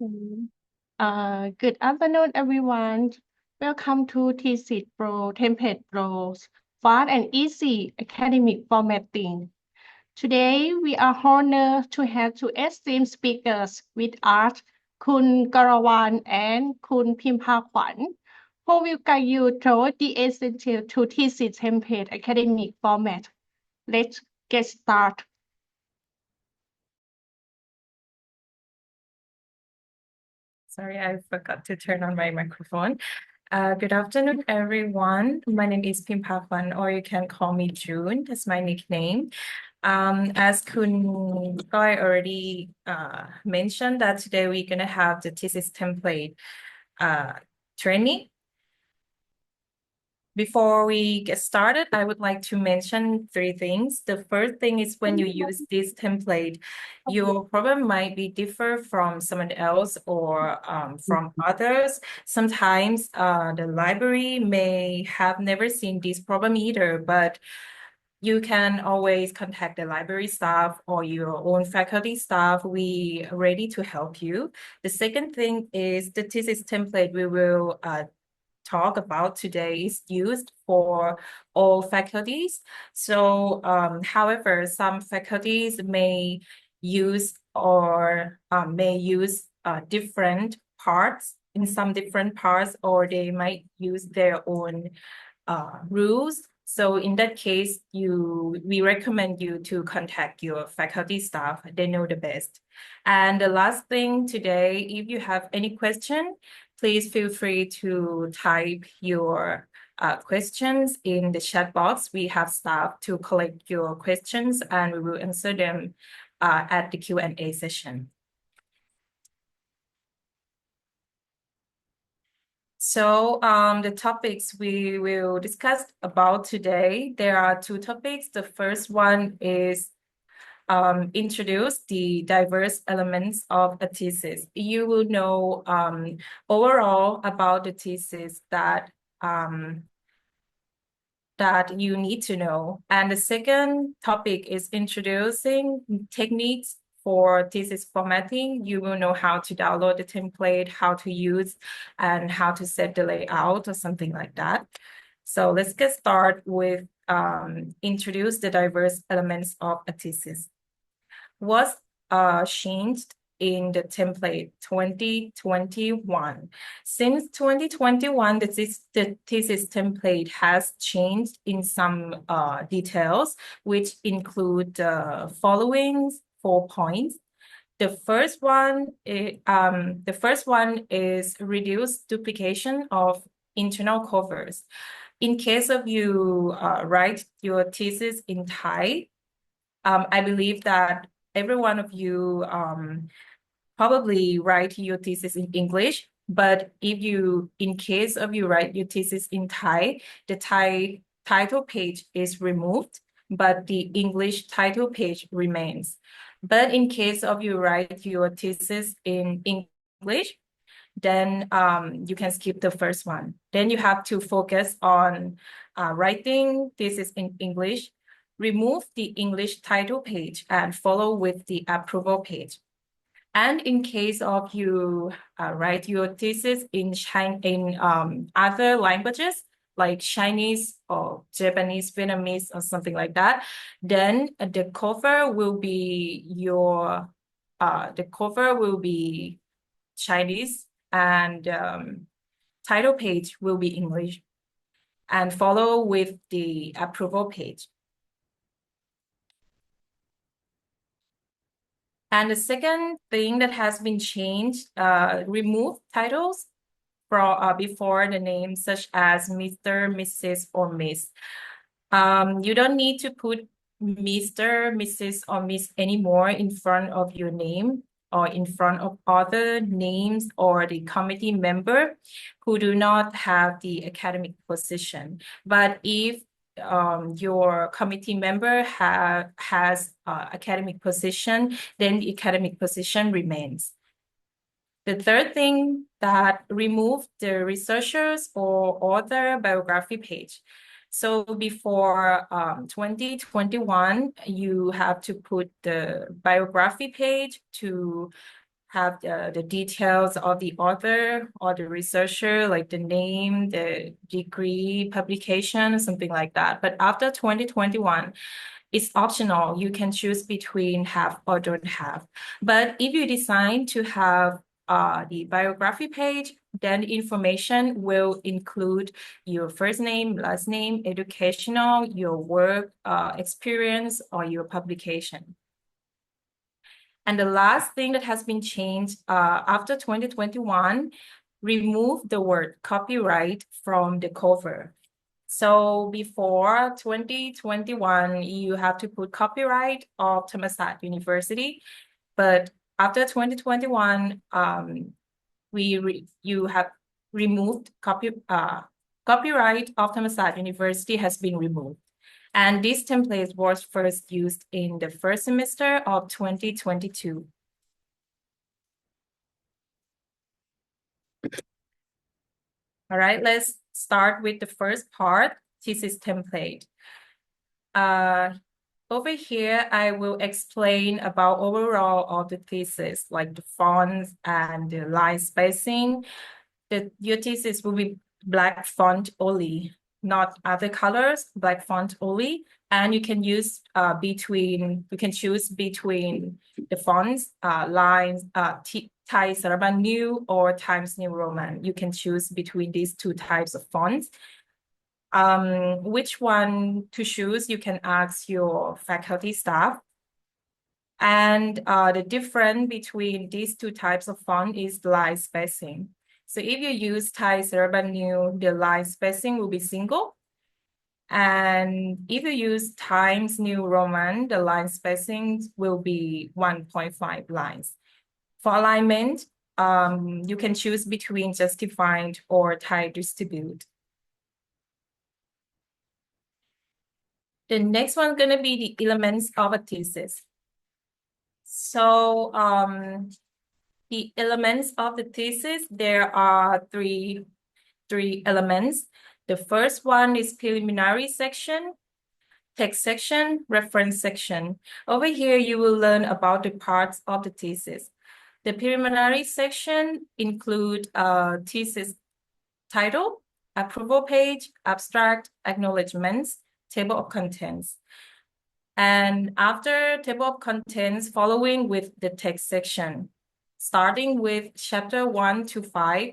Mm. Good afternoon, everyone. Welcome to Thesis Pro Template Pros Fast and Easy Academic Formatting. Today, we are honored to have two esteemed speakers with us, Kun Korawan and Kun Phimphakwan, who will guide you through the essential to thesis template academic format. Let's get started. Sorry, I forgot to turn on my microphone. Good afternoon, everyone. My name is Phimphakwan, or you can call me June. That's my nickname. As Kun Goy already mentioned, that today we're going to have the thesis template training. Before we get started, I would like to mention three things. The first thing is when you use this template, your problem might be differ from someone else or from others. Sometimes the library may have never seen this problem either, but you can always contact the library staff or your own faculty staff. We are ready to help you. The second thing is the thesis template we will talk about today is used for all faculties. So, however, some faculties may use different parts in some different parts, or they might use their own rules. So in that case, we recommend you to contact your faculty staff. They know the best. And the last thing today, if you have any question, please feel free to type your questions in the chat box. We have staff to collect your questions and we will answer them at the Q&A session. So the topics we will discuss about today, there are two topics. The first one is introduce the diverse elements of a thesis. You will know overall about the thesis that you need to know. And the second topic is introducing techniques for thesis formatting. You will know how to download the template, how to use, and how to set the layout or something like that. So let's get started with introduce the diverse elements of a thesis. What's changed in the template 2021. Since 2021, the thesis template has changed in some details, which include the following 4 points. The first one is reduce duplication of internal covers. In case of you write your thesis in Thai, I believe that every one of you probably write your thesis in English, but in case of you write your thesis in Thai, the Thai title page is removed, but the English title page remains. But in case of you write your thesis in English, then you can skip the first one. Then you have to focus on writing thesis in English, remove the English title page and follow with the approval page. And in case of you write your thesis in other languages, like Chinese or Japanese, Vietnamese, or something like that, then the cover will be Chinese and title page will be English and follow with the approval page. And the second thing that has been changed, remove titles from before the name, such as Mr., Mrs., or Miss. You don't need to put Mr., Mrs., or Miss anymore in front of your name or in front of other names or the committee member who do not have the academic position. But if your committee member has academic position, then the academic position remains. The third thing that remove the researchers or author biography page. So before 2021, you have to put the biography page to have the details of the author or the researcher, like the name, the degree, publication, something like that. But after 2021, it's optional. You can choose between have or don't have. But if you decide to have the biography page, then information will include your first name, last name, educational, your work experience, or your publication. And the last thing that has been changed after 2021, remove the word copyright from the cover. So before 2021, you have to put copyright of Thammasat University. But after 2021, you have removed copyright of Thammasat University has been removed. And this template was first used in the first semester of 2022. All right, let's start with the first part, thesis template. Over here, I will explain about overall of the thesis, like the fonts and the line spacing. Your thesis will be black font only, not other colors, black font only. And you can use you can choose between the fonts, lines, Thai Saraban New or Times New Roman. You can choose between these two types of fonts. Which one to choose, you can ask your faculty staff. And the difference between these two types of font is line spacing. So if you use Thai Saraban New, the line spacing will be single. And if you use Times New Roman, the line spacing will be 1.5 lines. For alignment, you can choose between justified or Thai distribute. The next one is going to be the elements of a thesis. So the elements of the thesis, there are three elements. The first one is preliminary section, text section, reference section. Over here, you will learn about the parts of the thesis. The preliminary section include thesis title, approval page, abstract, acknowledgements, table of contents. And after table of contents, following with the text section, starting with chapter 1 to 5,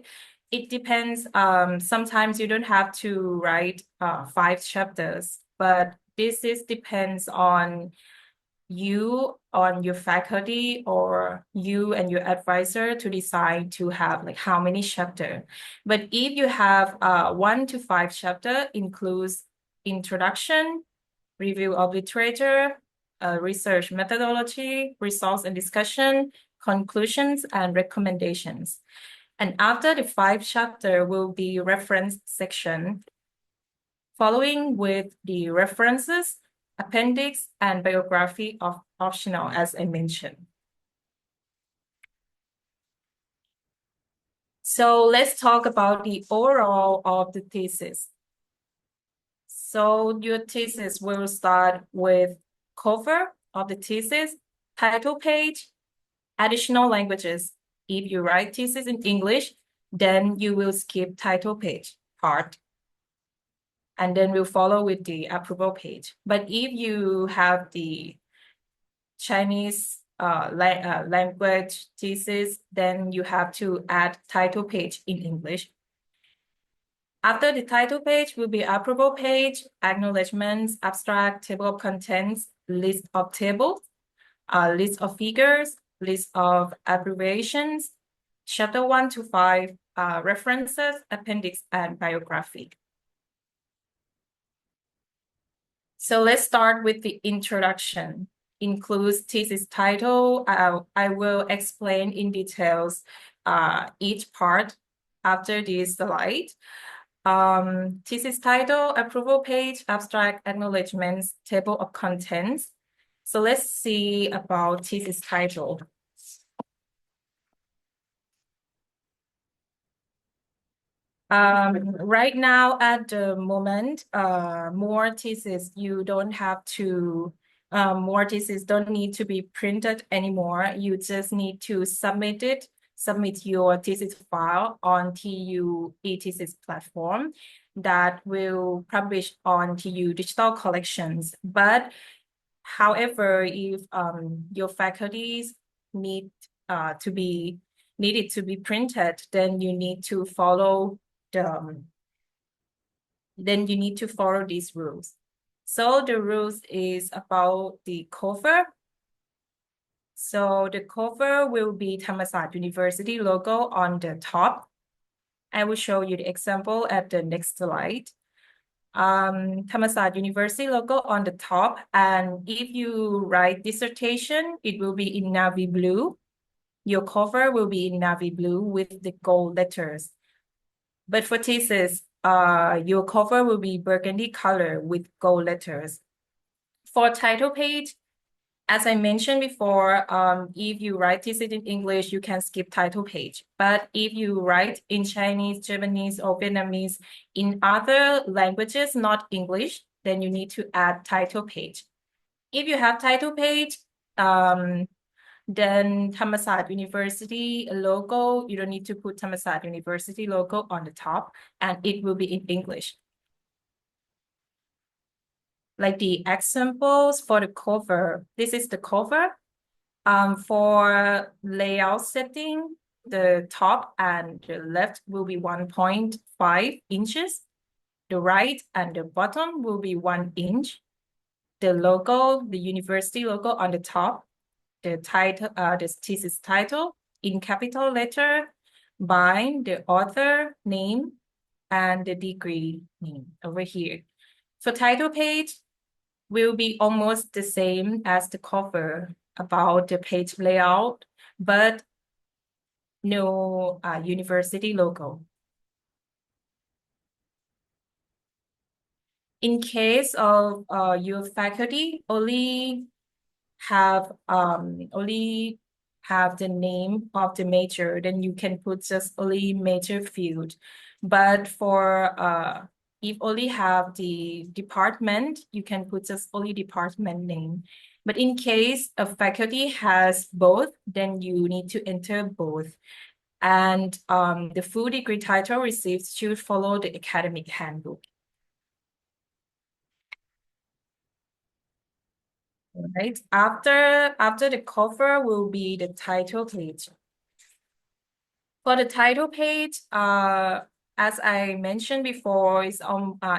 it depends. Sometimes you don't have to write 5 chapters, but this depends on you, on your faculty, or you and your advisor to decide to have like how many chapter. But if you have 1 to 5 chapter, includes introduction, review of literature, research methodology, results and discussion, conclusions, and recommendations. And after the 5 chapter will be reference section, following with the references, appendix, and biography of optional, as I mentioned. So let's talk about the overall of the thesis. So your thesis will start with cover of the thesis, title page, additional languages. If you write thesis in English, then you will skip title page part. And then we'll follow with the approval page. But if you have the Chinese language thesis, then you have to add title page in English. After the title page will be approval page, acknowledgements, abstract, table of contents, list of tables, list of figures, list of abbreviations, chapter 1 to 5, references, appendix, and biography. So let's start with the introduction. Includes thesis title. I will explain in details each part after this slide. Thesis title, approval page, abstract, acknowledgements, table of contents. So let's see about thesis title. Right now, at the moment, more thesis, you don't have to more theses don't need to be printed anymore. You just need to submit your thesis file on TU e-thesis platform that will publish on TU digital collections. But however, if your faculties need it to be printed, then you need to follow these rules. So the rules is about the cover. So the cover will be Thammasat University logo on the top. I will show you the example at the next slide. Thammasat University logo on the top, and if you write dissertation, it will be in navy blue. Your cover will be in navy blue with the gold letters. But for thesis, your cover will be burgundy color with gold letters. For title page, as I mentioned before, if you write thesis in English, you can skip title page. But if you write in Chinese, Japanese, or Vietnamese in other languages, not English, then you need to add title page. If you have title page, then Thammasat University logo, you don't need to put Thammasat University logo on the top, and it will be in English. Like the examples for the cover, this is the cover. For layout setting, the top and the left will be 1.5 inches. The right and the bottom will be 1 inch. The logo, the university logo on the top, the title, the thesis title in capital letter by the author name and the degree name over here. For title page, will be almost the same as the cover about the page layout, but no university logo. In case of your faculty only have the name of the major, then you can put just only major field. But for if only have the department, you can put just only department name. But in case a faculty has both, then you need to enter both. And the full degree title received should follow the academic handbook. Right. After the cover will be the title page. For the title page, as I mentioned before, is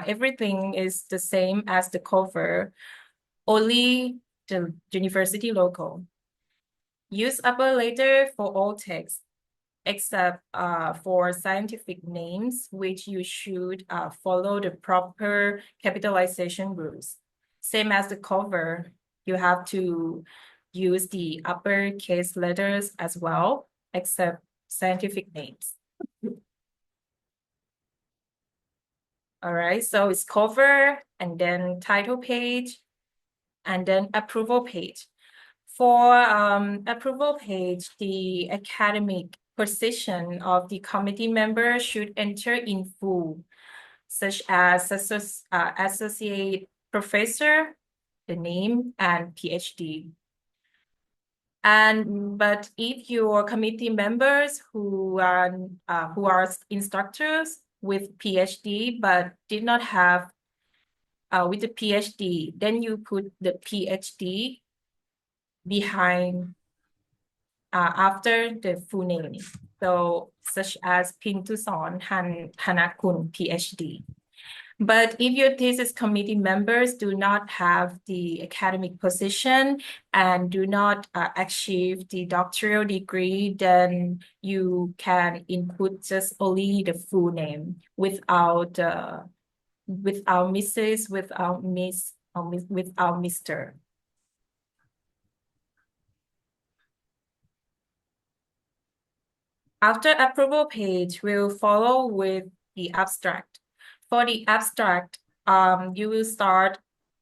everything is the same as the cover, only the university logo. Use upper letter for all text, except for scientific names, which you should follow the proper capitalization rules. Same as the cover, you have to use the uppercase letters as well, except scientific names. All right, so it's cover and then title page and then approval page. For approval page, the academic position of the committee member should enter in full, such as associate professor, the name, and PhD. But if your committee members who are instructors with PhD but did not have with the PhD, then you put the PhD behind after the full name. So such as Pintuson Hanakun PhD. But if your thesis committee members do not have the academic position and do not achieve the doctoral degree, then you can input just only the full name without Mrs., without Miss, or without Mr. After approval page, we'll follow with the abstract. For the abstract, you will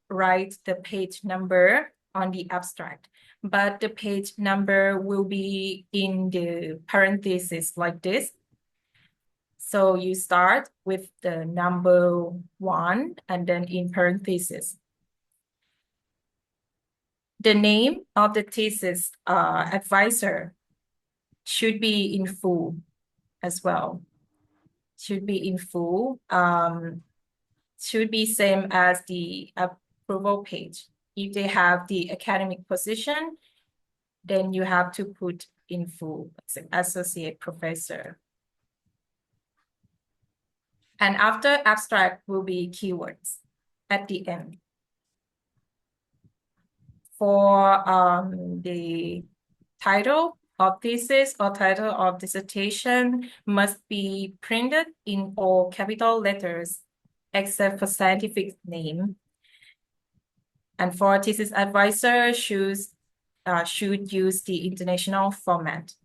write the page number on the abstract, but the page number will be in the parentheses like this. So you start with the number 1 and then in parentheses. The name of the thesis advisor should be in full as well. Should be in full. Should be same as the approval page. If they have the academic position, then you have to put in full associate professor. And after abstract will be keywords at the end. For the title of thesis or title of dissertation must be printed in all capital letters except for scientific name. And for thesis advisor should use the international format.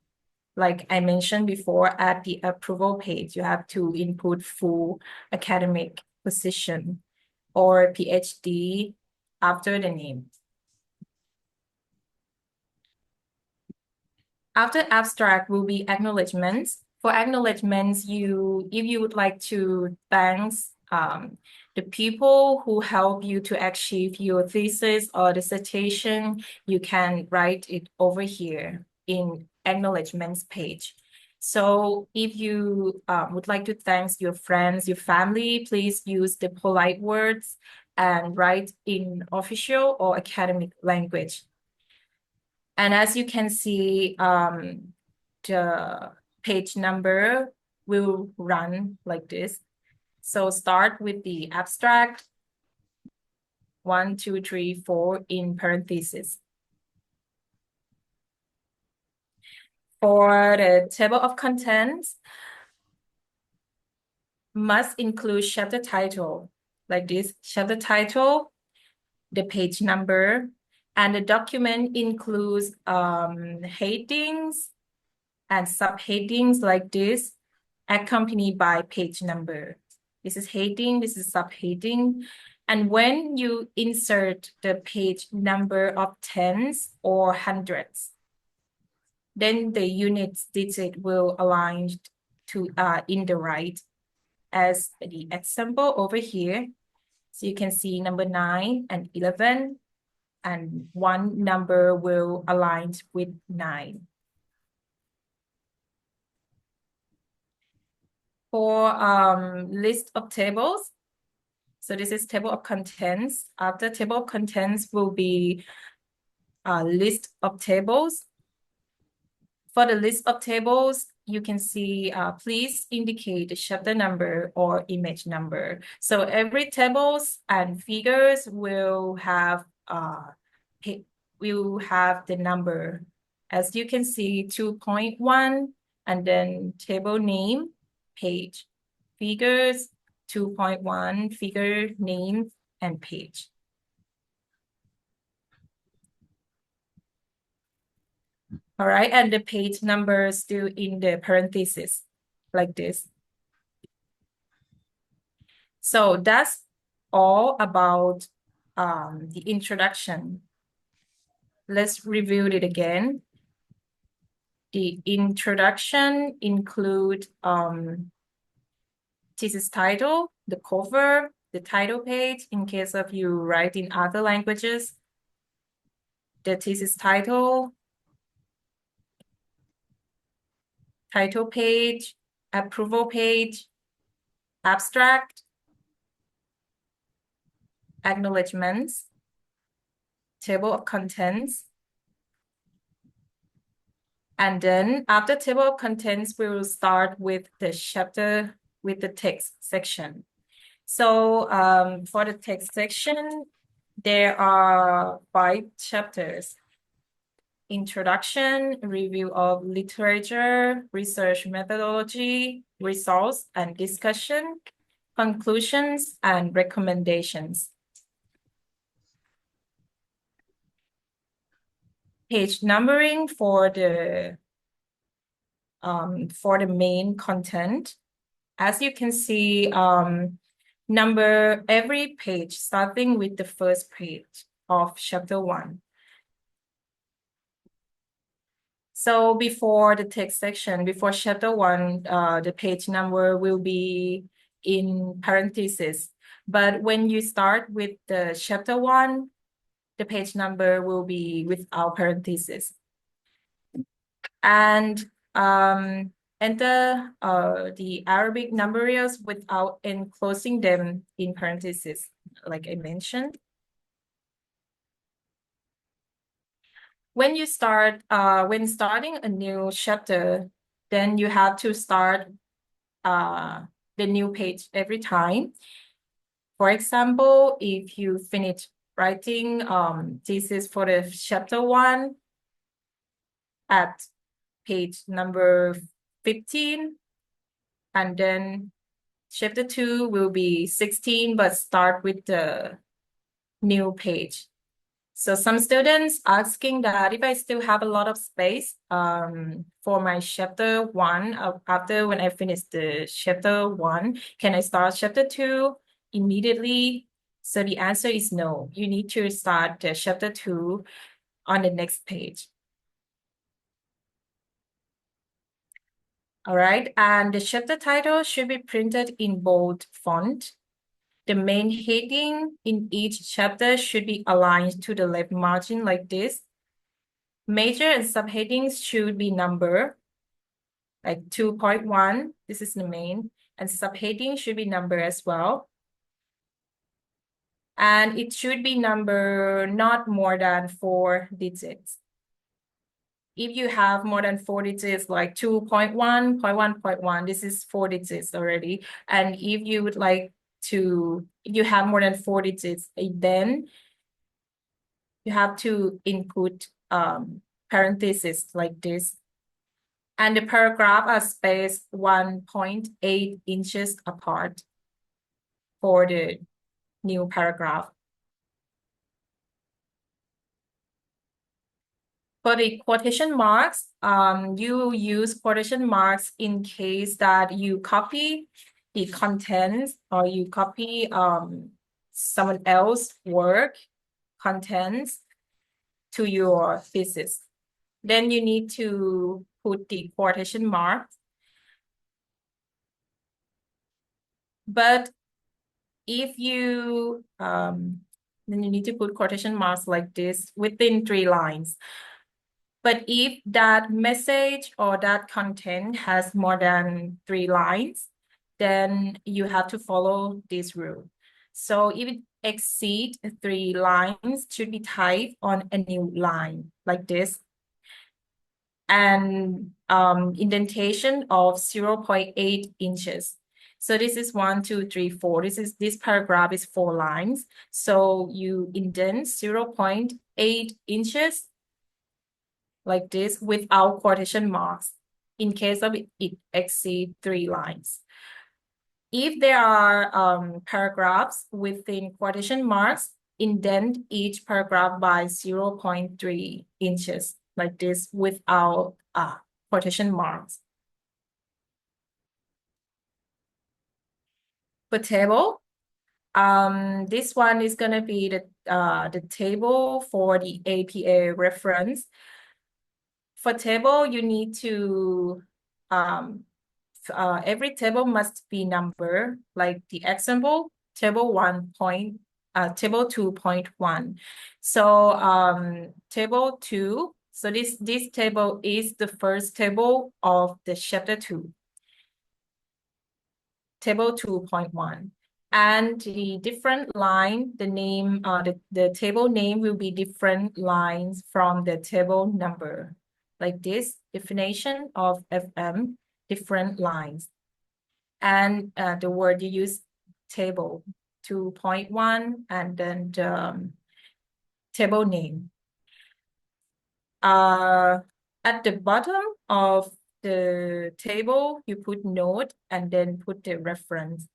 Like I mentioned before, at the approval page, you have to input full academic position or PhD after the name. After abstract will be acknowledgements. For acknowledgements, if you would like to thank the people who help you to achieve your thesis or dissertation, you can write it over here in acknowledgements page. So if you would like to thank your friends, your family, please use the polite words and write in official or academic language. And as you can see, the page number will run like this. So start with the abstract, 1, 2, 3, 4 in parentheses. For the table of contents, must include chapter title, like this, chapter title, the page number, and the document includes headings and subheadings like this, accompanied by page number. This is heading, this is subheading. And when you insert the page number of tens or hundreds, then the unit digit will align to in the right, as the example over here. So you can see number 9 and 11, and one number will align with 9. For list of tables, so this is table of contents. After table of contents will be a list of tables. For the list of tables, you can see, please indicate the chapter number or image number. So every tables and figures will have the number. As you can see, 2.1, and then table name, page, figures, 2.1, figure name, and page. All right, and the page number still in the parentheses, like this. So that's all about the introduction. Let's review it again. The introduction include thesis title, the cover, the title page in case of you write in other languages, the thesis title page, approval page, abstract, acknowledgements, table of contents. And then after table of contents, we will start with the chapter, with the text section. So for the text section, there are 5 chapters: introduction, review of literature, research methodology, results and discussion, conclusions, and recommendations. Page numbering for the main content. As you can see, number every page starting with the first page of chapter 1. So before the text section, before chapter 1, the page number will be in parentheses. But when you start with the chapter 1, the page number will be without parentheses. And enter the Arabic numerals without enclosing them in parentheses, like I mentioned. When starting a new chapter, then you have to start the new page every time. For example, if you finish writing thesis for the chapter 1 at page number 15, and then chapter 2 will be 16, but start with the new page. So some students asking that if I still have a lot of space for my chapter 1, after when I finish the chapter 1, can I start chapter 2 immediately? So the answer is no. You need to start the chapter 2 on the next page. All right, and the chapter title should be printed in bold font. The main heading in each chapter should be aligned to the left margin like this. Major and subheadings should be numbered, like 2.1, this is the main, and subheading should be numbered as well. And it should be numbered not more than 4 digits. If you have more than 4 digits, like 2.1, 0.1, this is 4 digits already. And if you would like to, if you have more than 4 digits, then you have to input parentheses like this. And the paragraph are spaced 1.8 inches apart for the new paragraph. For the quotation marks, you use quotation marks in case that you copy the contents or you copy someone else's work contents to your thesis. Then you need to put the quotation mark. But if you then you need to put quotation marks like this within 3 lines. But if that message or that content has more than 3 lines, then you have to follow this rule. So if it exceeds 3 lines, should be typed on a new line like this. And indentation of 0.8 inches. So this is 1, 2, 3, 4. This paragraph is 4 lines. So you indent 0.8 inches like this without quotation marks in case of it exceed 3 lines. If there are paragraphs within quotation marks, indent each paragraph by 0.3 inches like this without quotation marks. For table, this one is gonna be the table for the APA reference. For table, you need to every table must be numbered, like the example, table 2.1. So table 2, so this table is the first table of the chapter 2, table 2.1. And the different line, the name, the table name will be different lines from the table number. Like this, definition of FM, different lines. And the word you use, table 2.1, and then the table name. At the bottom of the table, you put note and then put the reference.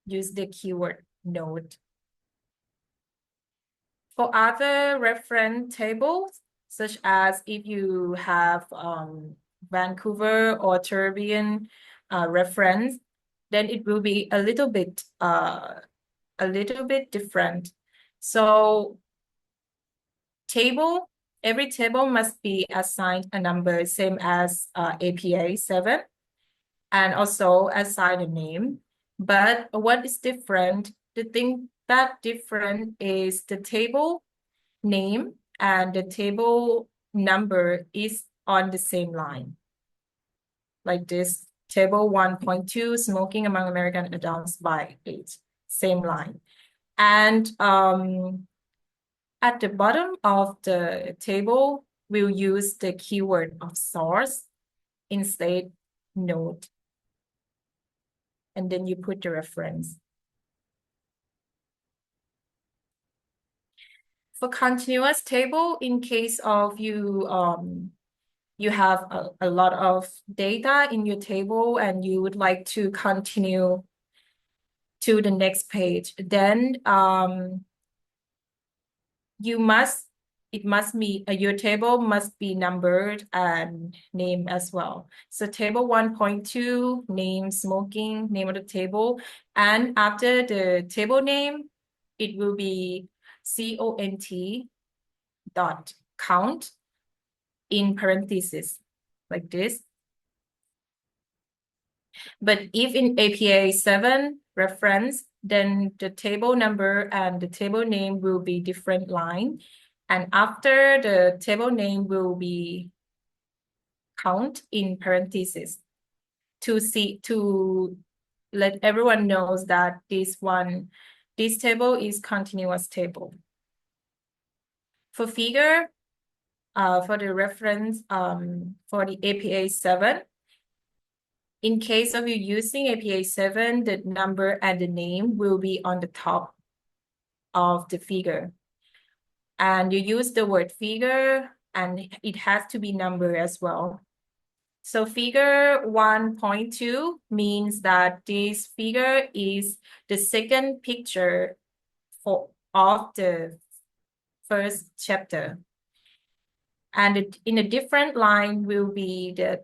Use the keyword note. For other reference tables, such as if you have Vancouver or Caribbean reference, then it will be a little bit different. So every table must be assigned a number, same as APA 7, and also assign a name. But what is different? The thing that different is the table name and the table number is on the same line. Like this, table 1.2, smoking among American adults by age, same line. And at the bottom of the table, we'll use the keyword of source instead note. And then you put the reference. For continuous table, in case of you have a lot of data in your table and you would like to continue to the next page, then your table must be numbered and named as well. So table 1.2, name smoking, name of the table. And after the table name, it will be count in parentheses like this. But if in APA 7 reference, then the table number and the table name will be different line. And after the table name will be count in parentheses to let everyone knows that this table is continuous table. For figure, for the reference for the APA 7, in case of you using APA 7, the number and the name will be on the top of the figure. And you use the word figure, and it has to be number as well. So figure 1.2 means that this figure is the second picture of the first chapter. And in a different line will be the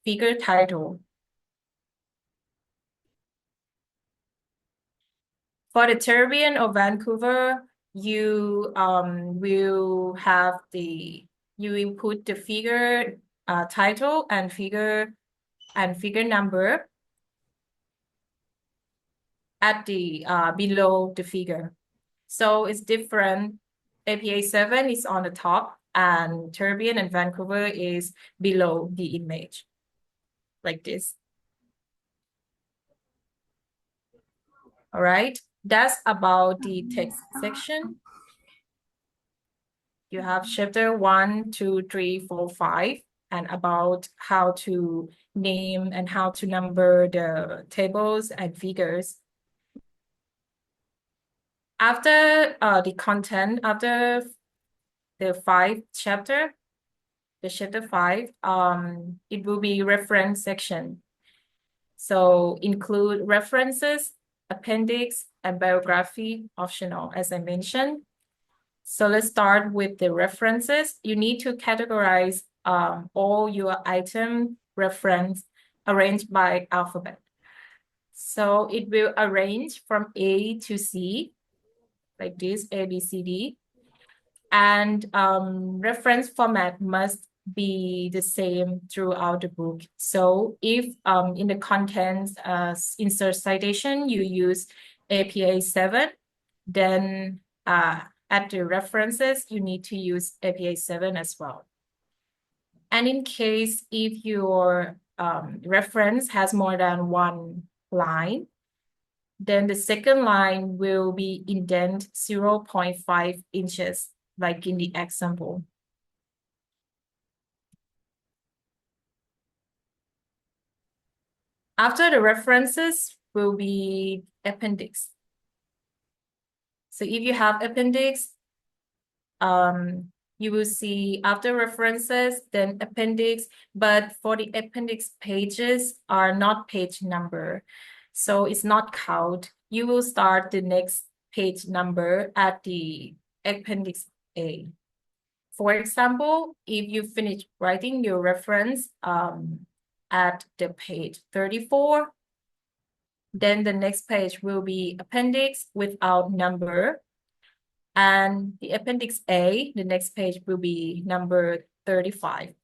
figure title. For the Caribbean or Vancouver, you will put the figure title and figure number at the below the figure. So it's different. APA 7 is on the top and Caribbean and Vancouver is below the image, like this. All right, that's about the text section. You have chapter 1, 2, 3, 4, 5, and about how to name and how to number the tables and figures. After the content, after the chapter 5, it will be reference section. So include references, appendix, and biography optional, as I mentioned. So let's start with the references. You need to categorize all your item reference arranged by alphabet. So it will arrange from A to C, like this, A, B, C, D. And reference format must be the same throughout the book. So if in the contents insert citation, you use APA 7, then at the references, you need to use APA 7 as well. And in case if your reference has more than one line, then the second line will be indent 0.5 inches, like in the example. After the references will be appendix. So if you have appendix, you will see after references, then appendix, but for the appendix pages are not page number. So it's not count. You will start the next page number at the appendix A. For example, if you finish writing your reference at the page 34, then the next page will be appendix without number. And the appendix A, the next page will be number 35.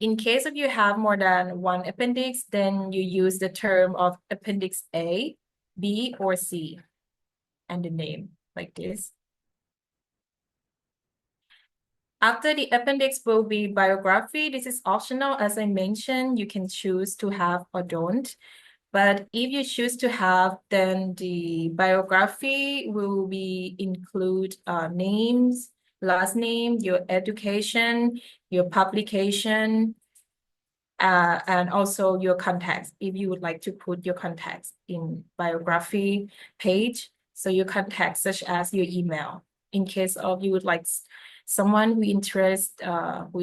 In case of you have more than one appendix, then you use the term of appendix A, B, or C, and the name like this. After the appendix will be biography. This is optional. As I mentioned, you can choose to have or don't. But if you choose to have, then the biography will be include names, last name, your education, your publication, and also your contacts. If you would like to put your contacts in biography page, so your contacts such as your email, in case of you would like someone who is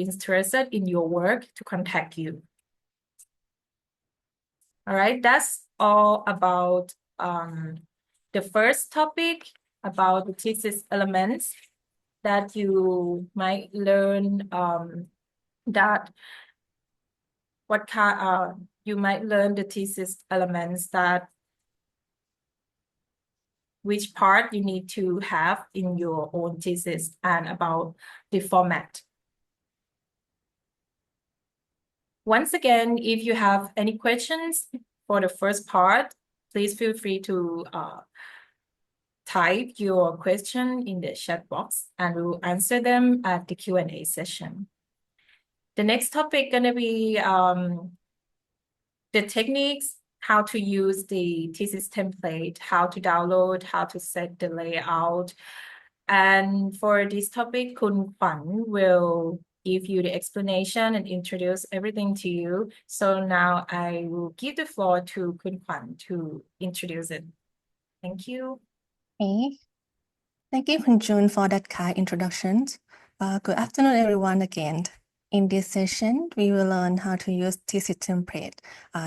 interested in your work to contact you. All right, that's all about the first topic about the thesis elements that you might learn that what kind you might learn the thesis elements that which part you need to have in your own thesis and about the format. Once again, if you have any questions for the first part, please feel free to type your question in the chat box and we will answer them at the Q&A session. The next topic gonna be the techniques, how to use the thesis template, how to download, how to set the layout. And for this topic, Kun Kwan will give you the explanation and introduce everything to you. So now I will give the floor to Kun Kwan to introduce it. Thank you. Okay. Thank you, Khun Jun, for that kind introduction. Good afternoon, everyone, again. In this session, we will learn how to use thesis template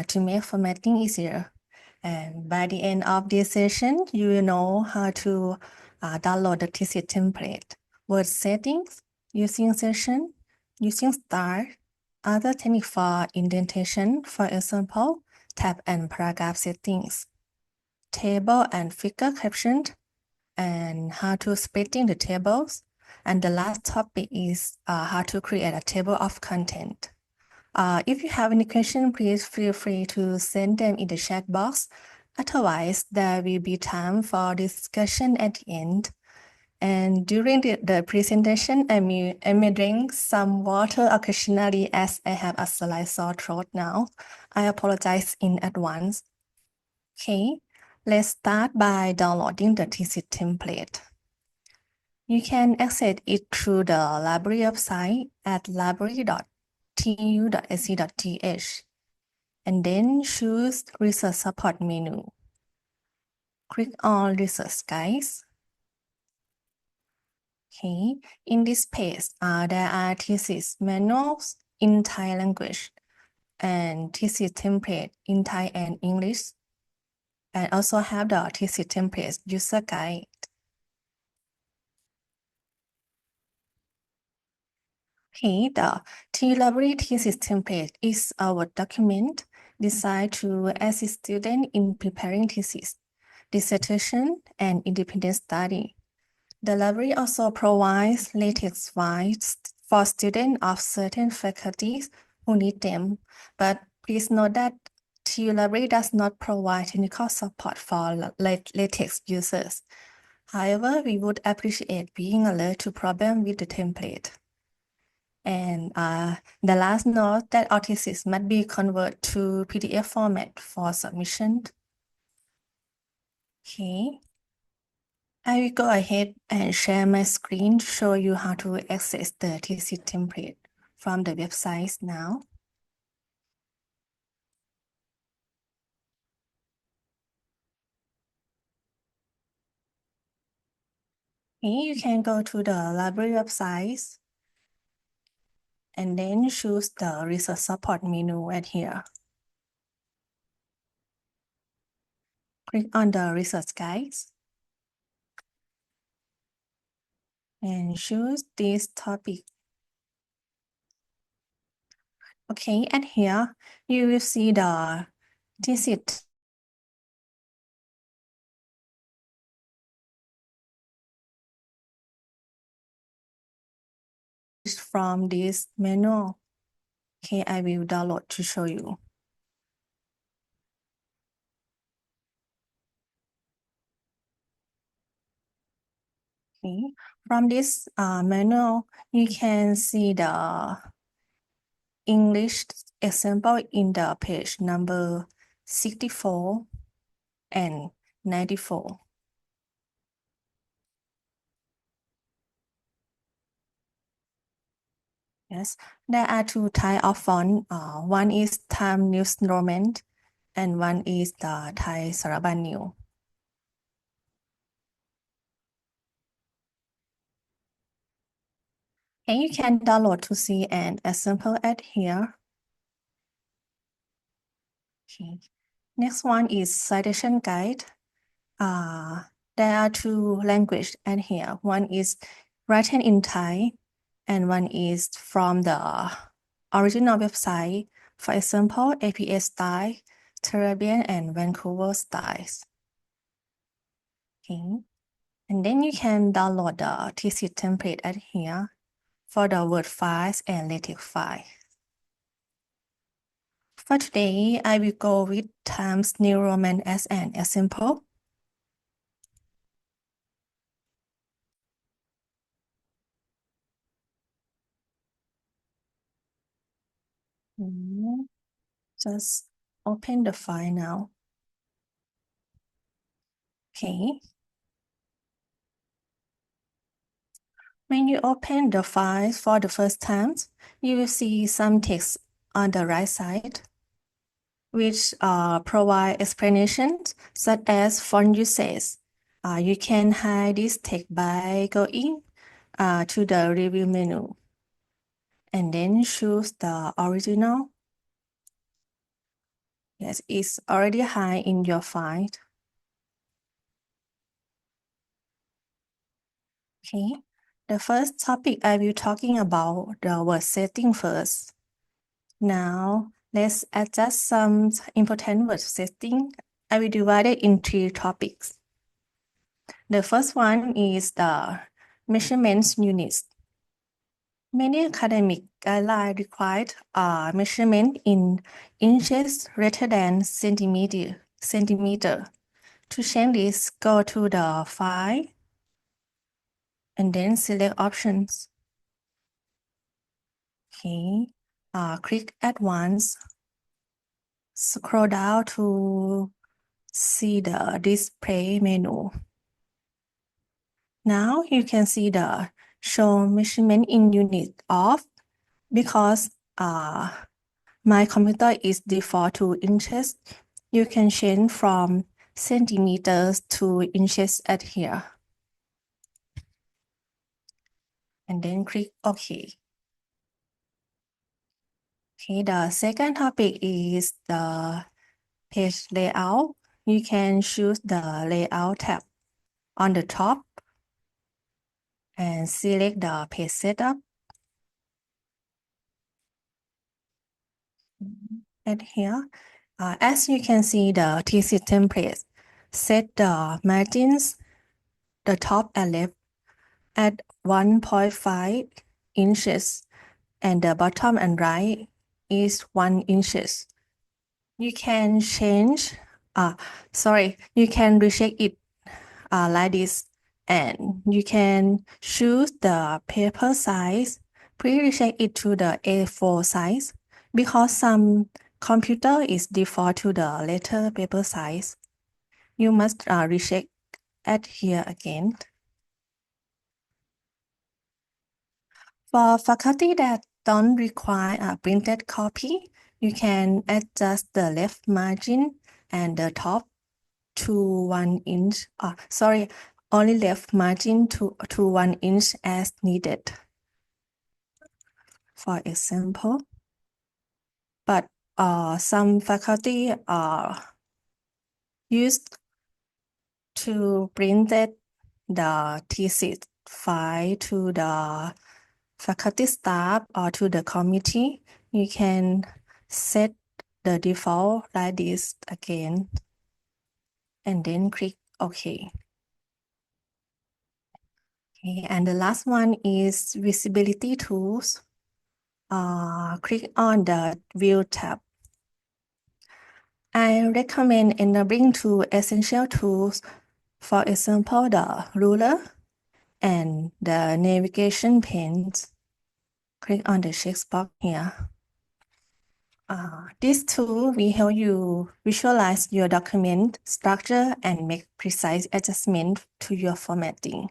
to make formatting easier. And by the end of this session, you will know how to download the thesis template, word settings, using session, using star, other technique for indentation, for example, tab and paragraph settings, table and figure caption, and how to splitting the tables. And the last topic is how to create a table of content. If you have any question, please feel free to send them in the chat box. Otherwise, there will be time for discussion at the end. And during the presentation, I may drink some water occasionally as I have a slight sore throat now. I apologize in advance. Okay, let's start by downloading the thesis template. You can access it through the library website at library.tu.ac.th and then choose Research Support menu. Click on Research Guides. Okay, in this page, there are thesis manuals in Thai language and thesis template in Thai and English, and also have the thesis template user guide. Okay, the TULIB thesis template is our document designed to assist students in preparing thesis, dissertation, and independent study. The library also provides LaTeX files for students of certain faculties who need them, but please note that TULIB does not provide technical support for LaTeX users. However, we would appreciate being alert to problems with the template. And the last note that our thesis must be converted to PDF format for submission. Okay. I will go ahead and share my screen to show you how to access the thesis template from the website now. Okay, you can go to the library website and then choose the research support menu right here. Click on the research guides and choose this topic. Okay, and here you will see the thesis from this manual. Okay, I will download to show you. Okay, From this manual, you can see the English example in the page number 64 and 94. Yes, there are two types of font. One is Time New Roman and one is the Thai Saraban New. And you can download to see an example at here. Okay. Next one is citation guide. There are two languages at here. One is written in Thai and one is from the original website. For example, APA style, Caribbean and Vancouver styles. Okay. And then you can download the Thesis template at here for the Word files and LaTeX files. For today, I will go with Times New Roman as an example. Just open the file now. Okay. When you open the file for the first time, you will see some text on the right side, which provide explanations such as font usage. You can hide this text by going to the review menu and then choose the original. Yes, it's already hide in your file. Okay, the first topic I will talking about the word setting first. Now, let's adjust some important word setting. I will divide it in 3 topics. The first one is the measurements units. Many academic guidelines require measurement in inches rather than centimeter. To change this, go to the file and then select options. Okay, click Advanced. Scroll down to see the display menu. Now you can see the show measurement in unit off because my computer is default to inches. You can change from centimeters to inches at here. And then click OK. Okay, the second topic is the page layout. You can choose the layout tab on the top and select the page setup. At here, as you can see the Thesis template, set the margins, the top and left at 1.5 inches and the bottom and right is 1 inches. You can change, you can recheck it like this, and you can choose the paper size. Please recheck it to the A4 size because some computer is default to the letter paper size. You must recheck at here again. For faculty that don't require a printed copy, you can adjust the left margin and the top to 1 inch. Only left margin to 1 inch as needed. For example, but some faculty are used to print the thesis file to the faculty staff or to the committee. You can set the default like this again and then click OK. Okay, and the last one is visibility tools. Click on the View tab. I recommend enabling 2 essential tools, for example, the ruler and the navigation panes. Click on the checkbox here. This tool will help you visualize your document structure and make precise adjustments to your formatting.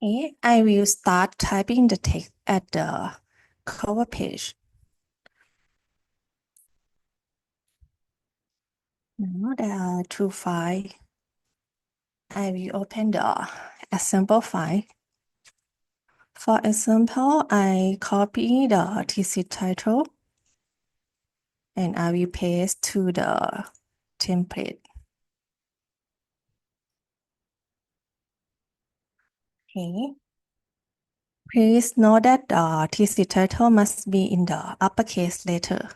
Okay, I will start typing the text at the cover page. Now there are two files. I will open the example file. For example, I copy the thesis title and I will paste to the template. Okay. Please note that the thesis title must be in the uppercase letter.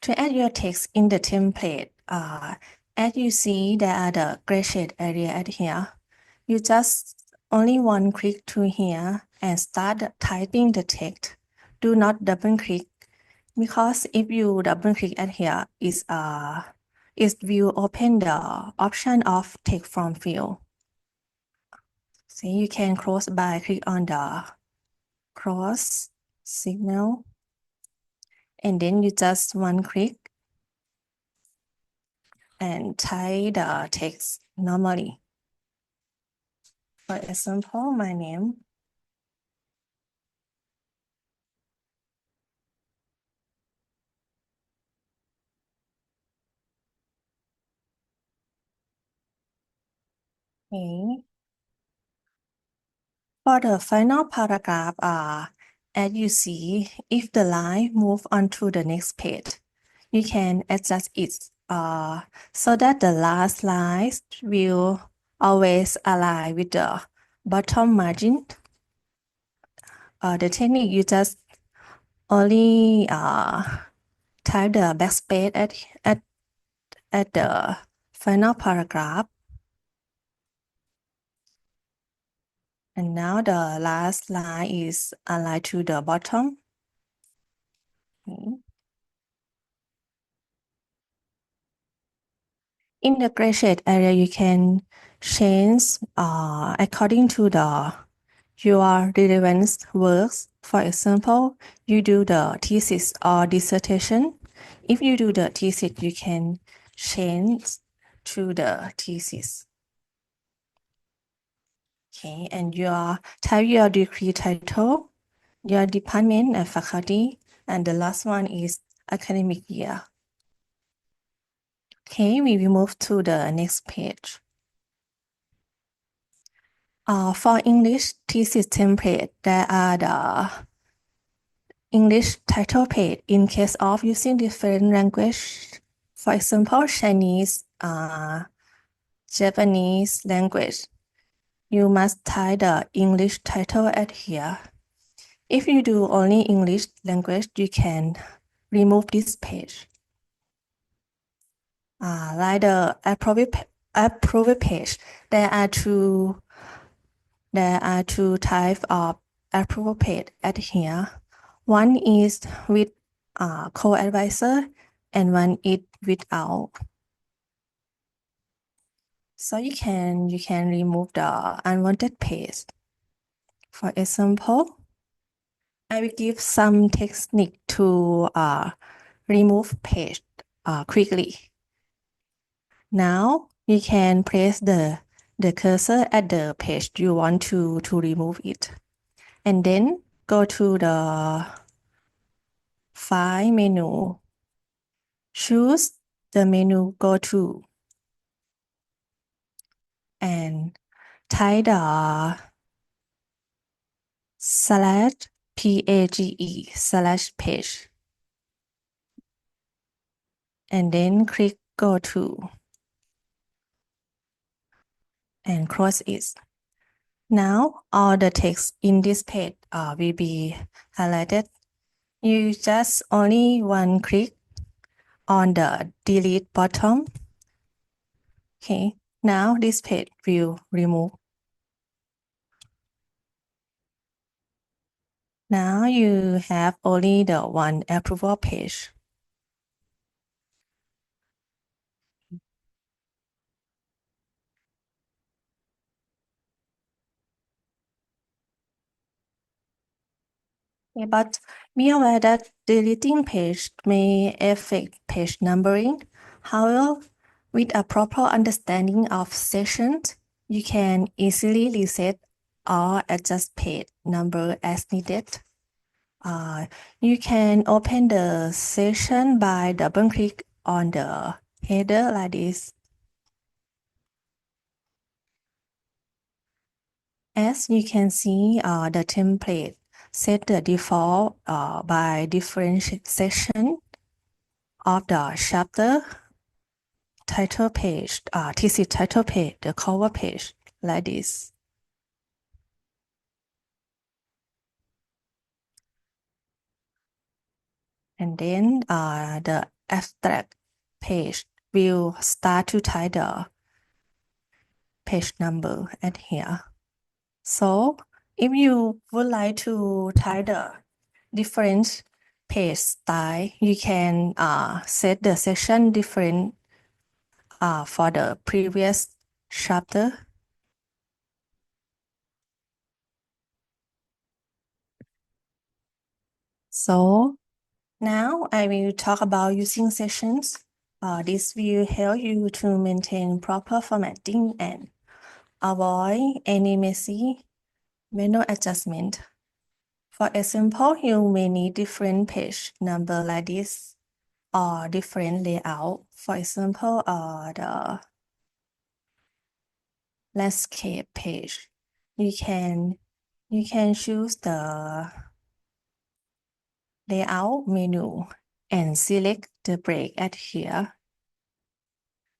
To add your text in the template, as you see, there are the gray shade area at here. You just only one click to here and start typing the text. Do not double click, because if you double click at here, it will open the option of text from field. So you can close by click on the cross signal, and then you just one click and type the text normally. For example, my name. Okay. For the final paragraph, as you see, if the line move on to the next page, you can adjust it so that the last line will always align with the bottom margin. The technique, you just only type the backspace at the final paragraph. And now the last line is aligned to the bottom. Okay. In the gray shade area, you can change according to your relevant works. For example, you do the thesis or dissertation. If you do the thesis, you can change to the thesis. Okay, and type your degree title, your department and faculty, and the last one is academic year. Okay, we will move to the next page. For English thesis template, there are the English title page in case of using different language. For example, Chinese, Japanese language. You must type the English title at here. If you do only English language, you can remove this page. Like the approved page, there are two types of approval page at here. One is with co-advisor and one is without. So you can remove the unwanted page. For example, I will give some technique to remove page quickly. Now you can place the cursor at the page you want to remove it, and then go to the File menu. Choose the menu Go To and type the /page and then click Go To and close it. Now all the text in this page will be highlighted. You just only one click on the delete button. Okay, now this page will remove. Now you have only the one approval page. Okay, but be aware that deleting page may affect page numbering. However, with a proper understanding of sessions, you can easily reset or adjust page number as needed. You can open the session by double-click on the header like this. As you can see, the template set the default by differentiation of the chapter title page, thesis title page, the cover page like this. And then the abstract page will start to type the page number at here. So if you would like to type the different page style, you can set the section different for the previous chapter. So now I will talk about using sessions. This will help you to maintain proper formatting and avoid any messy manual adjustment. For example, you may need different page number like this or different layout. For example, the landscape page. You can choose the layout menu and select the break at here.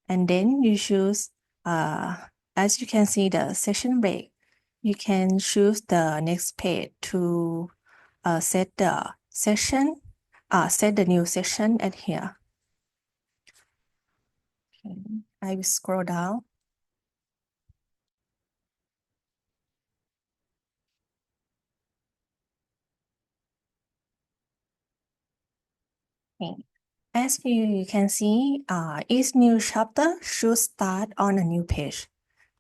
And then you choose, as you can see the session break, you can choose the next page to set the session, set the new session at here. Okay. I will scroll down. Okay. As you can see, each new chapter should start on a new page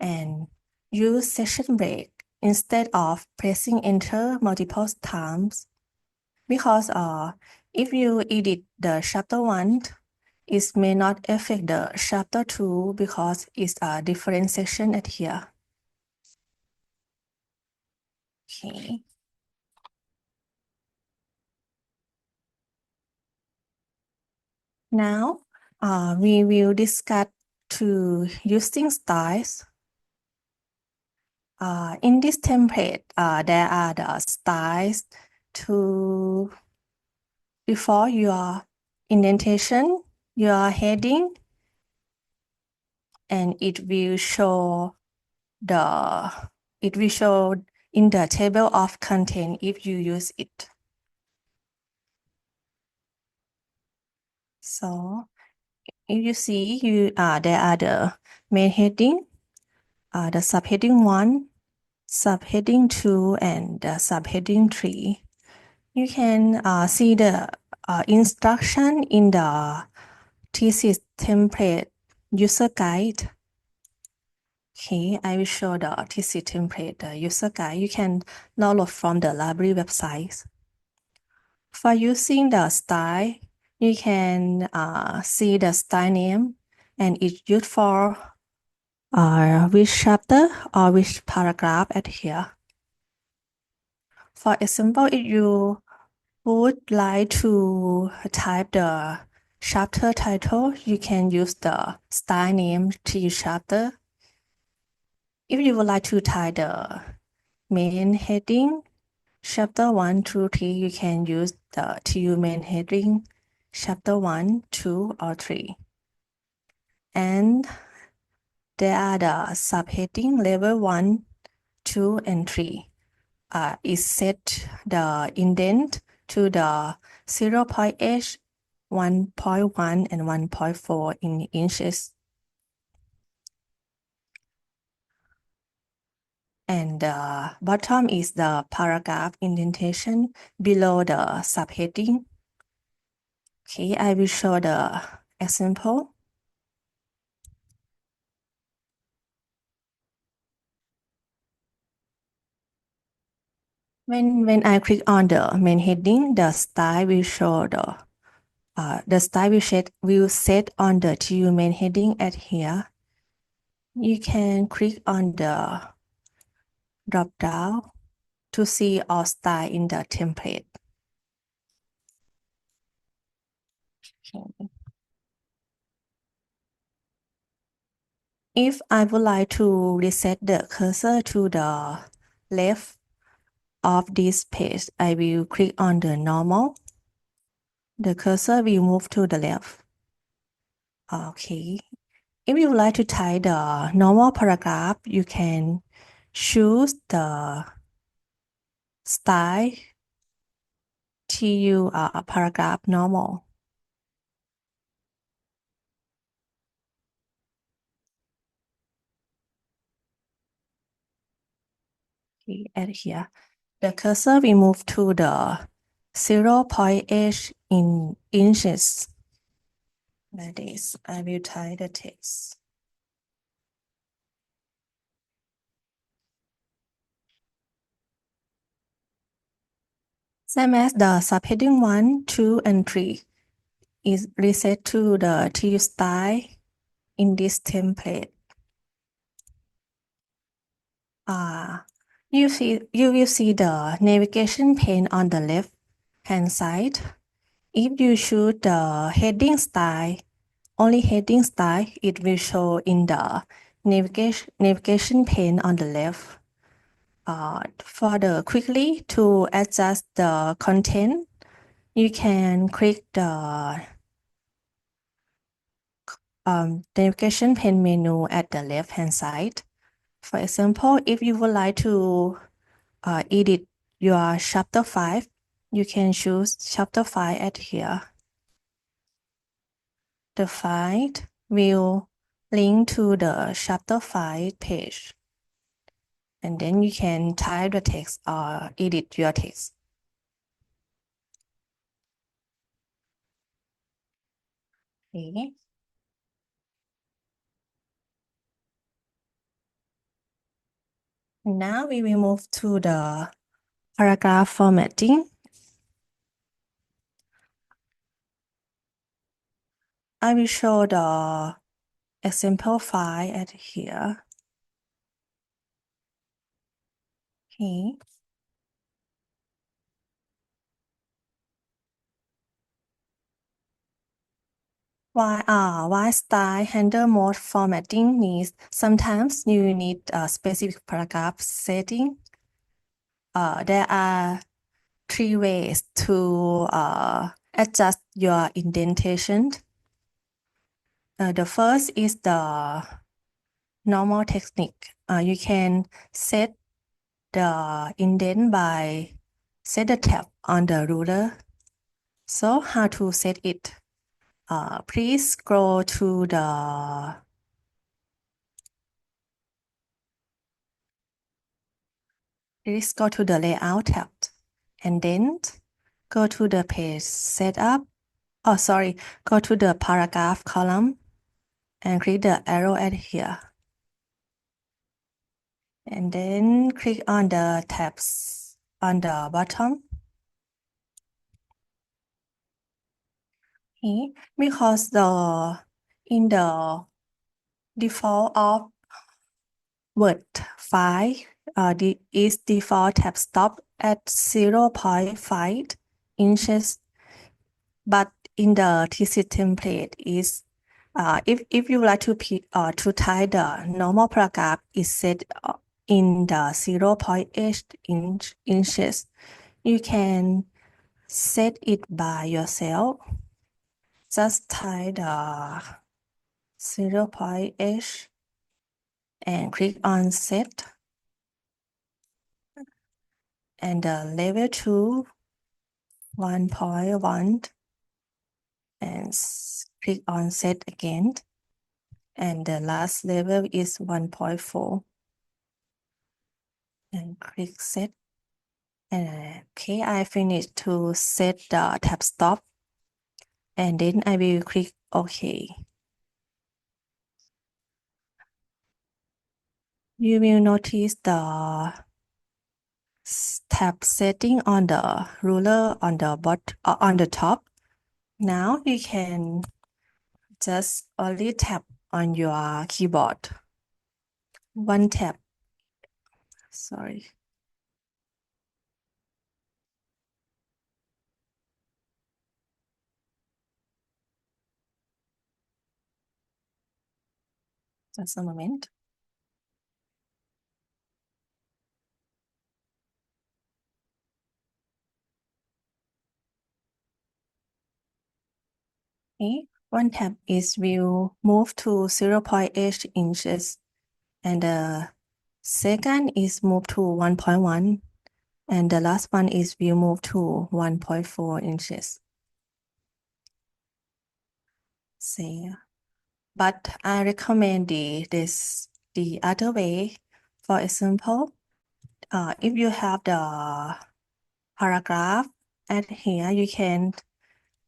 and use session break instead of pressing enter multiple times. Because if you edit the chapter 1, it may not affect the chapter 2 because it's a different section at here. Okay. Now, we will discuss two using styles. In this template, there are the styles to before your indentation, your heading, and it will show in the table of content if you use it. So if you see there are the main heading, the subheading 1, subheading 2, and the subheading 3. You can see the instruction in the thesis template user guide. Okay, I will show the thesis template, the user guide. You can download from the library website. For using the style, you can see the style name and it's used for which chapter or which paragraph at here. For example, if you would like to type the chapter title, you can use the style name to chapter. If you would like to type the main heading, chapter 1, 2, 3, you can use the TU main heading, chapter 1, 2, or 3. And there are the subheading level 1, 2, and 3. Is set the indent to the 0.8, 1.1, and 1.4 in inches. And the bottom is the paragraph indentation below the subheading. Okay, I will show the example. When I click on the main heading, the style will show the style will set on the TU main heading at here. You can click on the drop down to see all style in the template. Okay. If I would like to reset the cursor to the left of this page, I will click on the normal. The cursor will move to the left. Okay. If you would like to type the normal paragraph, you can choose the style TU paragraph normal. Okay, at here. The cursor will move to the 0.8 in inches. That is, I will type the text. Same as the subheading 1, 2, and 3 is reset to the TU style in this template. You will see the navigation pane on the left hand side. If you choose the heading style, only heading style, it will show in the navigation pane on the left. For the quickly to adjust the content, you can click the navigation pane menu at the left hand side. For example, if you would like to edit your chapter 5, you can choose chapter 5 at here. The file will link to the chapter 5 page. And then you can type the text or edit your text. Okay. Now we will move to the paragraph formatting. I will show the example file at here. Okay. Why style handle mode formatting needs sometimes you need a specific paragraph setting. There are 3 ways to adjust your indentation. The first is the normal technique. You can set the indent by set the tab on the ruler. So how to set it? Please scroll to the layout tab and then go to the page setup. Go to the paragraph column and click the arrow at here. And then click on the tabs on the bottom. Okay. Because in the default of Word file, is default tab stop at 0.5 inches, but in the thesis template is if you like to type the normal paragraph is set in the 0.8 inches. You can set it by yourself. Just type the 0.8 and click on set. And the level 2, 1.1, and click on set again. And the last level is 1.4. and click set. And okay, I finished to set the tab stop, and then I will click OK. You will notice the tab setting on the ruler on the top. Now you can just only tap on your keyboard. One tap. Sorry. Just a moment. Okay. One tap is will move to 0.8 inches, and the second is move to 1.1, and the last one is will move to 1.4 inches. See, but I recommend the other way. For example, if you have the paragraph at here, you can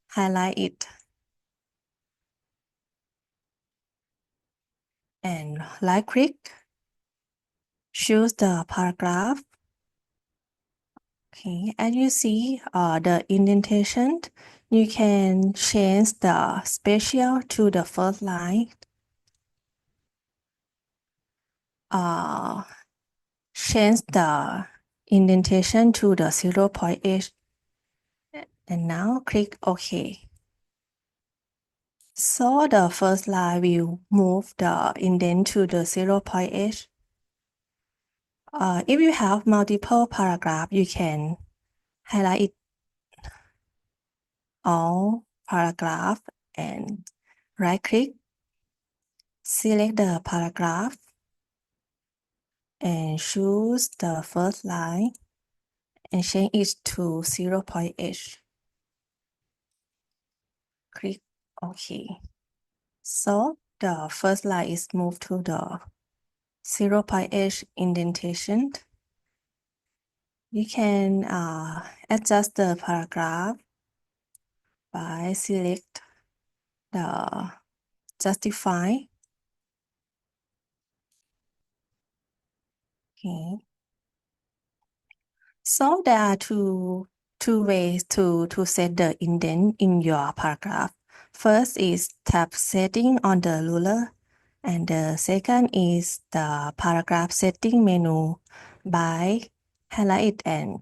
highlight it and right click, choose the paragraph. Okay, as you see, the indentation, you can change the spatial to the first line. Change the indentation to the 0.8, and now click OK. So the first line will move the indent to the 0.8. If you have multiple paragraphs, you can highlight it all paragraph and right click, select the paragraph and choose the first line and change it to 0.8. Click OK. So the first line is moved to the 0.8 indentation. You can adjust the paragraph by select the justify. Okay. So there are two ways to set the indent in your paragraph. First is tab setting on the ruler, and the second is the paragraph setting menu by highlight it and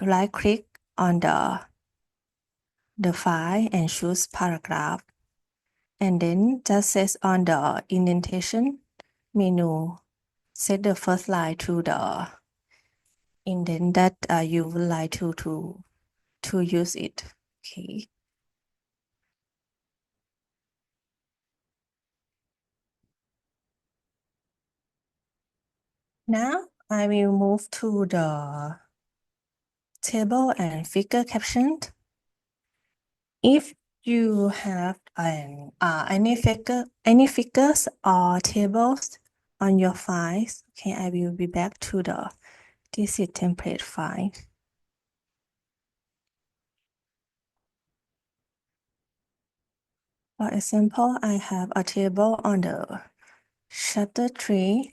right click on the file and choose paragraph, and then just set on the indentation menu, set the first line to the indent that you would like to use it. Okay. Now I will move to the table and figure caption. If you have any figures or tables on your files, okay, I will be back to the Thesis template file. For example, I have a table on the chapter 3.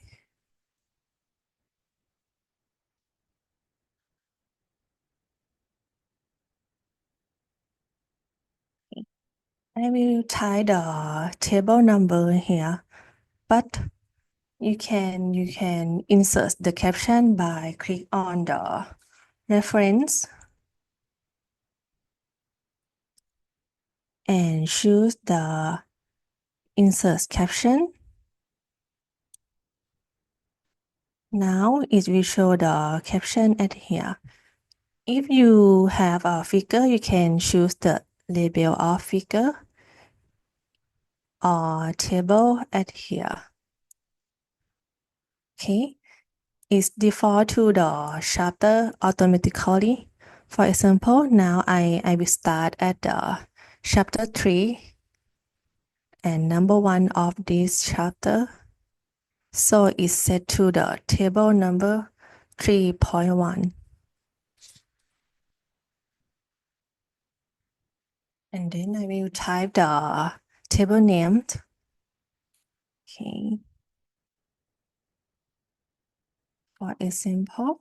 I will type the table number here, but you can insert the caption by click on the reference and choose the insert caption. Now it will show the caption at here. If you have a figure, you can choose the label of figure or table at here. Okay, it's default to the chapter automatically. For example, now I will start at the chapter 3 and number 1 of this chapter. So it's set to the table number 3.1. And then I will type the table name. Okay. For example,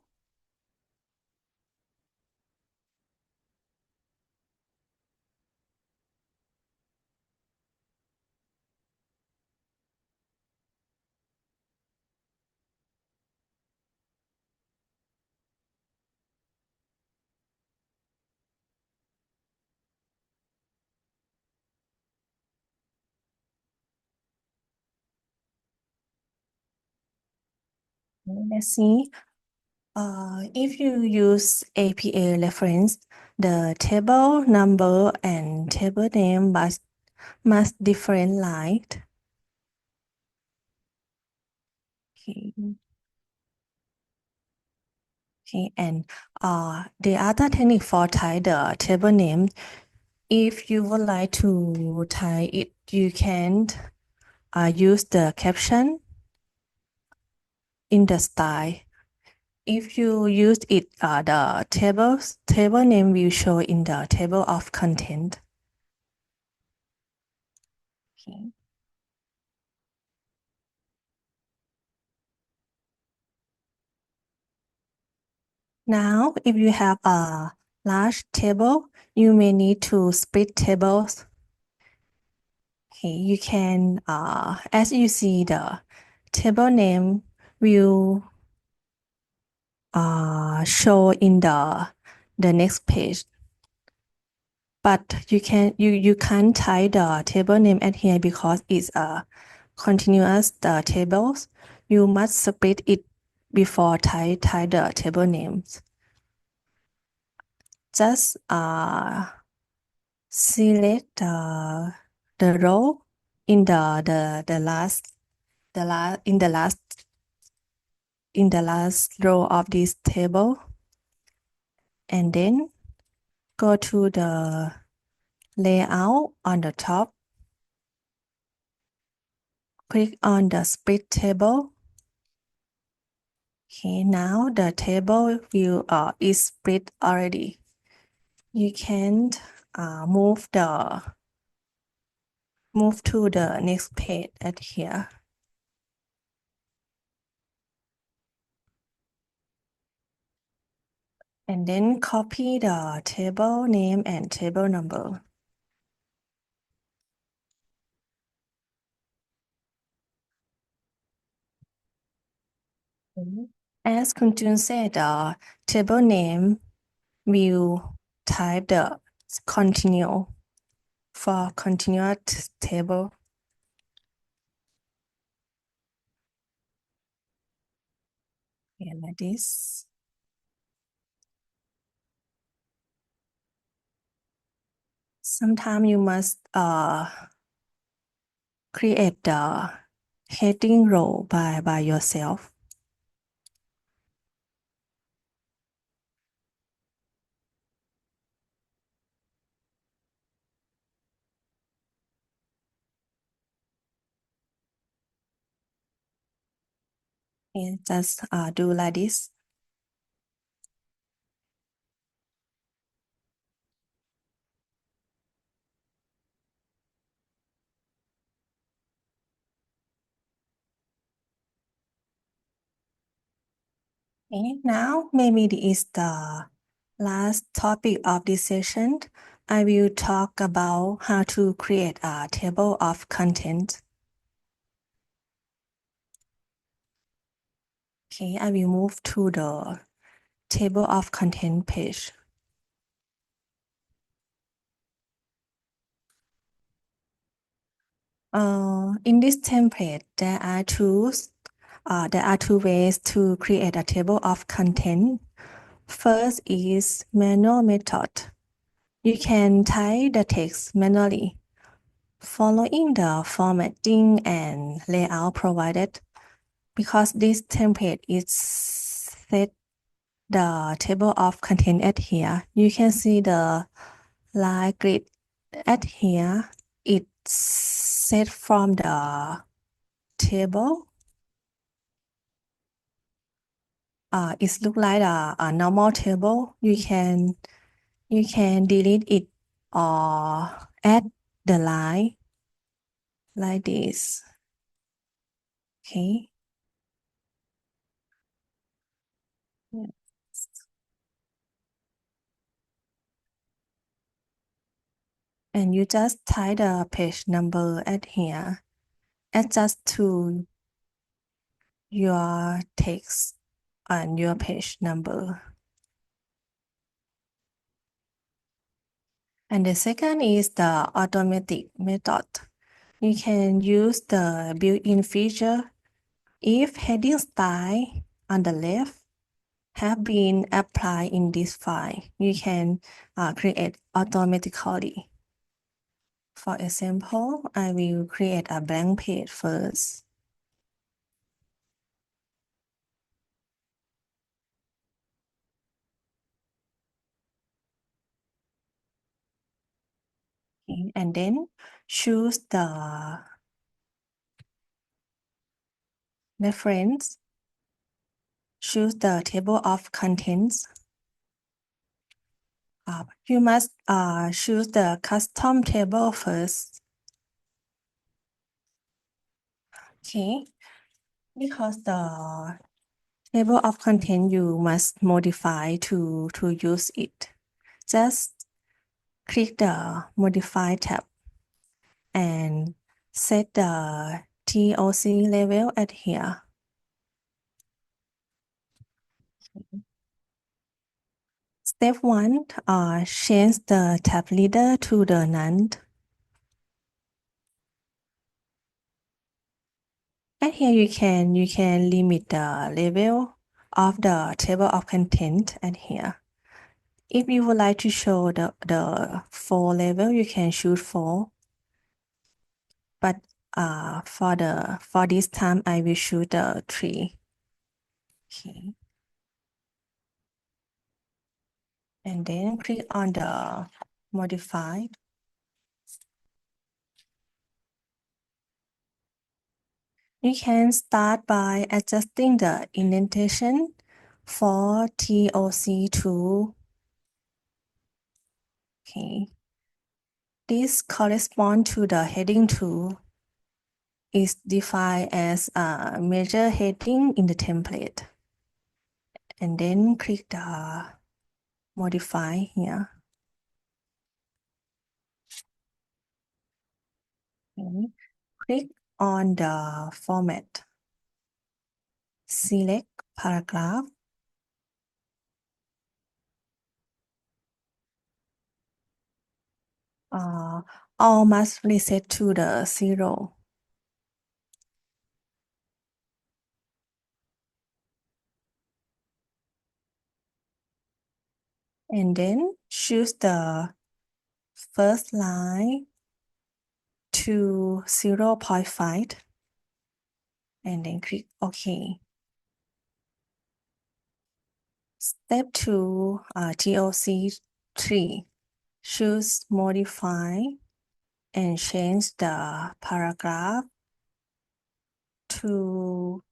let's see. If you use APA reference, the table number and table name must different like. Okay. Okay, and the other technique for type the table name, if you would like to type it, you can use the caption in the style. If you use it, the table name will show in the table of content. Okay. Now, if you have a large table, you may need to split tables. Okay, you can, as you see, the table name will show in the next page. But you can't type the table name at here because it's a continuous tables. You must split it before type the table names. Just select the row in the last row of this table, and then go to the layout on the top. Click on the split table. Okay, now the table view is split already. You can move to the next page at here. And then copy the table name and table number. As Kun Jun said, the table name will type the continue for continuous table. Yeah, like this. Sometimes you must create the heading row by yourself. And just do like this. And now maybe this is the last topic of this session. I will talk about how to create a table of content. Okay, I will move to the table of content page. In this template, there are two ways to create a table of content. First is manual method. You can type the text manually, following the formatting and layout provided. Because this template is set the table of content at here, you can see the line grid at here. It's set from the table. it look like a normal table. You can delete it or add the line like this. Okay. Yes. And you just type the page number at here. Adjust to your text and your page number. And the second is the automatic method. You can use the built-in feature if heading style on the left have been applied in this file. You can create automatically. For example, I will create a blank page first. Okay, and then choose the reference, choose the table of contents. You must choose the custom table first. Okay, because the table of content you must modify to use it. Just click the Modify tab and set the TOC level at here. Step 1, change the tab leader to the none. And here you can limit the level of the table of content at here. If you would like to show the 4 level, you can choose 4. But for this time, I will choose the 3. Okay. And then click on the modify. You can start by adjusting the indentation for TOC to. Okay. This corresponds to the heading 2. Is defined as a major heading in the template. And then click the modify here. Okay. Click on the format. Select paragraph. All must reset to the 0. And then choose the first line to 0.5 and then click OK. Step 2, TOC 3. Choose modify and change the paragraph to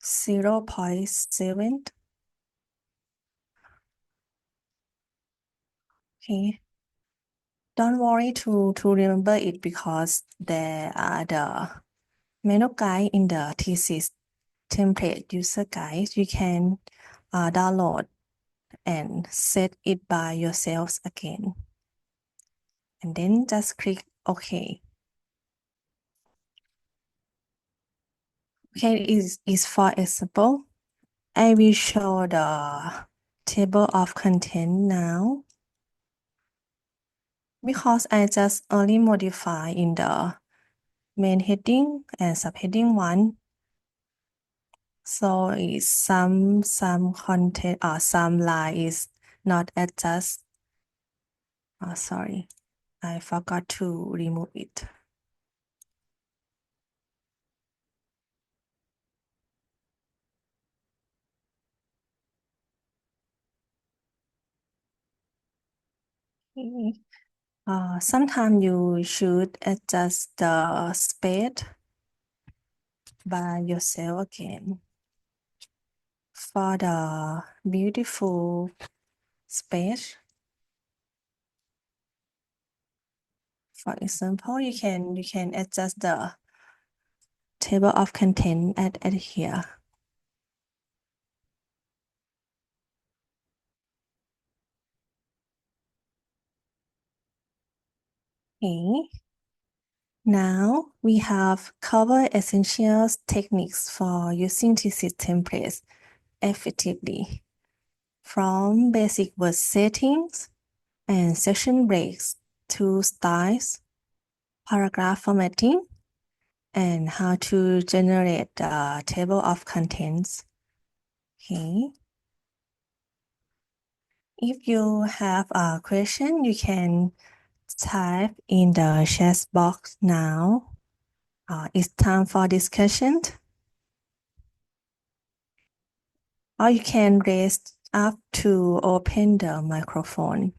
0.7. Okay. Don't worry to remember it because there are the menu guide in the thesis template user guide. You can download and set it by yourselves again. And then just click OK. Okay, is for example, I will show the table of content now. Because I just only modify in the main heading and subheading 1. So it's some content or some line is not adjust. Sorry, I forgot to remove it. Okay. Sometimes you should adjust the space by yourself again. for the beautiful space. For example, you can adjust the table of content at here. Okay. Now we have covered essential techniques for using thesis templates effectively, from basic word settings and section breaks to styles, paragraph formatting, and how to generate the table of contents. Okay. If you have a question, you can type in the chat box now. It's time for discussion. Or you can raise up to open the microphone.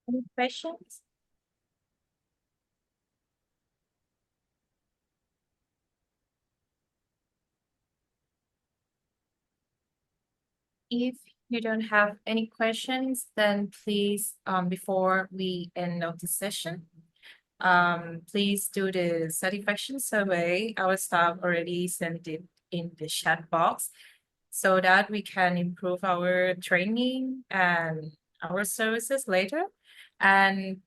Any questions? If you don't have any questions, then please, before we end of the session, please do the satisfaction survey. Our staff already sent it in the chat box so that we can improve our training and our services later. And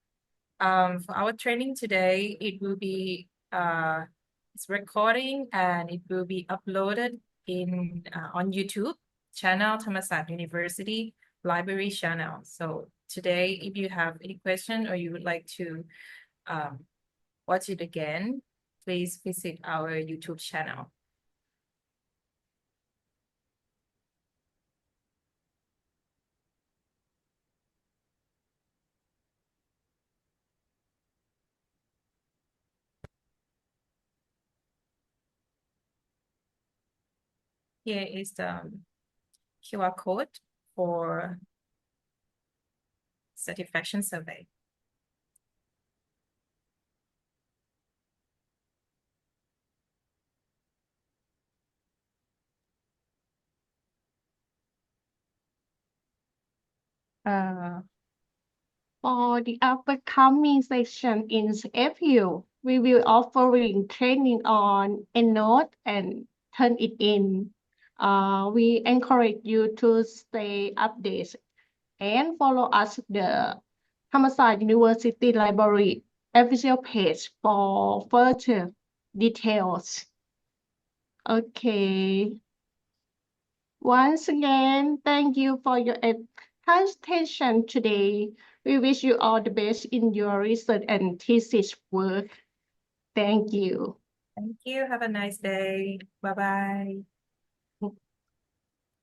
for our training today, it will be it's recording and it will be uploaded in on YouTube channel, Thammasat University Library channel. So today, if you have any question or you would like to watch it again, please visit our YouTube channel. Here is the QR code for satisfaction survey. For the upcoming session in FU, we will offering training on EndNote and Turnitin. We encourage you to stay updated and follow us the Thammasat University Library official page for further details. Okay. Once again, thank you for your attention today. We wish you all the best in your research and thesis work. Thank you. Thank you. Have a nice day. Bye-bye.